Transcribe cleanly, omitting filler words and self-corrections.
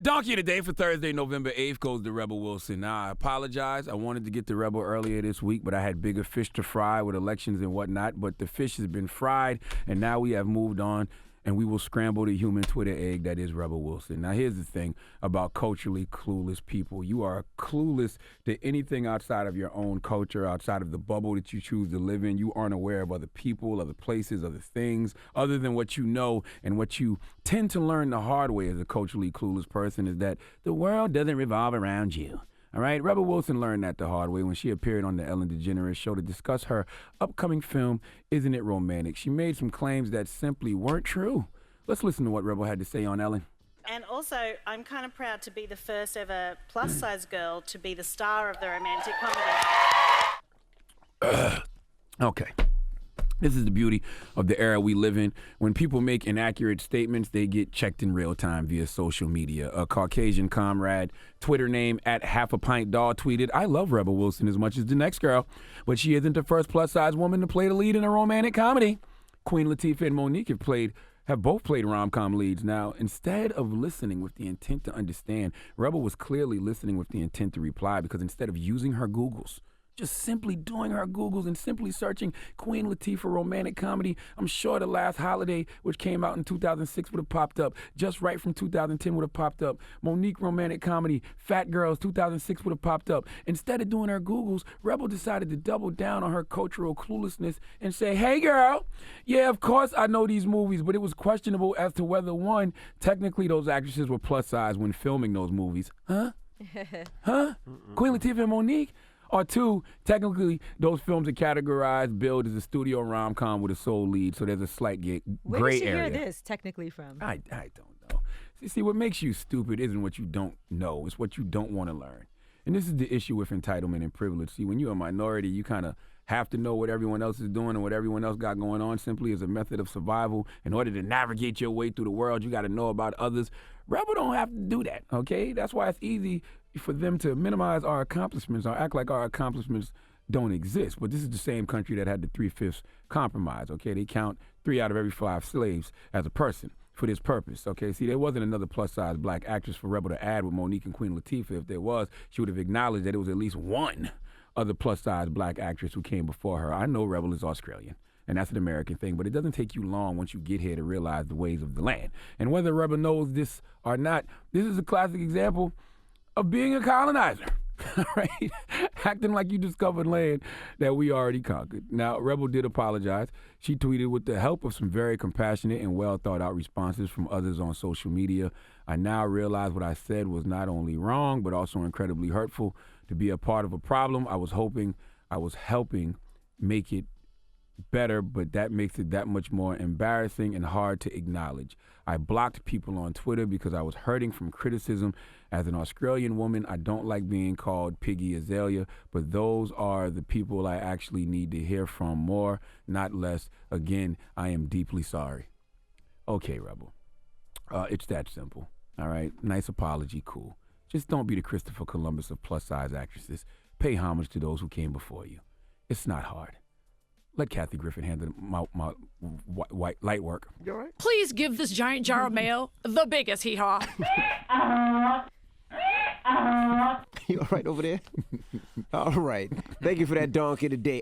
Donkey of the day for Thursday, November 8th goes to Rebel Wilson. Now, I apologize. I wanted to get to Rebel earlier this week, but I had bigger fish to fry with elections and whatnot. But the fish has been fried, and now we have moved on, and we will scramble the human Twitter egg that is Rebel Wilson. Now, here's the thing about culturally clueless people. You are clueless to anything outside of your own culture, outside of the bubble that you choose to live in. You aren't aware of other people, other places, other things, other than what you know. And what you tend to learn the hard way as a culturally clueless person is that the world doesn't revolve around you. All right, Rebel Wilson learned that the hard way when she appeared on the Ellen DeGeneres show to discuss her upcoming film, Isn't It Romantic? She made some claims that simply weren't true. Let's listen to what Rebel had to say on Ellen. And also, I'm kind of proud to be the first ever plus-size girl to be the star of the romantic comedy. Okay. This is the beauty of the era we live in. When people make inaccurate statements, they get checked in real time via social media. A Caucasian comrade, Twitter name @halfapintdog, tweeted, "I love Rebel Wilson as much as the next girl, but she isn't the first plus-size woman to play the lead in a romantic comedy. Queen Latifah and Monique have both played rom-com leads." Now, instead of listening with the intent to understand, Rebel was clearly listening with the intent to reply, because instead of using her Googles, just simply doing her Googles and simply searching Queen Latifah romantic comedy, I'm sure The Last Holiday, which came out in 2006, would have popped up. Just Right from 2010 would have popped up. Monique romantic comedy, Fat Girls, 2006 would have popped up. Instead of doing her Googles, Rebel decided to double down on her cultural cluelessness and say, "Hey girl, yeah, of course I know these movies, but it was questionable as to whether, one, technically those actresses were plus size when filming those movies." Huh? Queen Latifah and Monique? Or two, technically, those films are categorized, billed as a studio rom-com with a soul lead, so there's a slight gray area. Where did you hear this technically from? I don't know. See, what makes you stupid isn't what you don't know. It's what you don't want to learn. And this is the issue with entitlement and privilege. See, when you're a minority, you kind of have to know what everyone else is doing and what everyone else got going on simply as a method of survival. In order to navigate your way through the world, you got to know about others. Rebel don't have to do that, okay? That's why it's easy for them to minimize our accomplishments or act like our accomplishments don't exist. But this is the same country that had the 3/5 compromise, okay? They count 3 out of every 5 slaves as a person for this purpose, okay? See, there wasn't another plus-size black actress for Rebel to add with Monique and Queen Latifah. If there was, she would have acknowledged that it was at least one other plus-size black actress who came before her. I know Rebel is Australian, and that's an American thing, but it doesn't take you long once you get here to realize the ways of the land. And whether Rebel knows this or not, this is a classic example of being a colonizer, right? Acting like you discovered land that we already conquered. Now, Rebel did apologize. She tweeted, "With the help of some very compassionate and well-thought-out responses from others on social media, I now realize what I said was not only wrong, but also incredibly hurtful. To be a part of a problem, I was helping make it better, but that makes it that much more embarrassing and hard to acknowledge. I blocked people on Twitter because I was hurting from criticism. As an Australian woman, I don't like being called Piggy Azalea, but those are the people I actually need to hear from more, not less. Again, I am deeply sorry." Okay, Rebel. It's that simple. All right? Nice apology, cool. Just don't be the Christopher Columbus of plus-size actresses. Pay homage to those who came before you. It's not hard. Let Kathy Griffin handle my white light work. You all right? Please give this giant jar of mail the biggest hee-haw. You all right over there? All right. Thank you for that donkey today.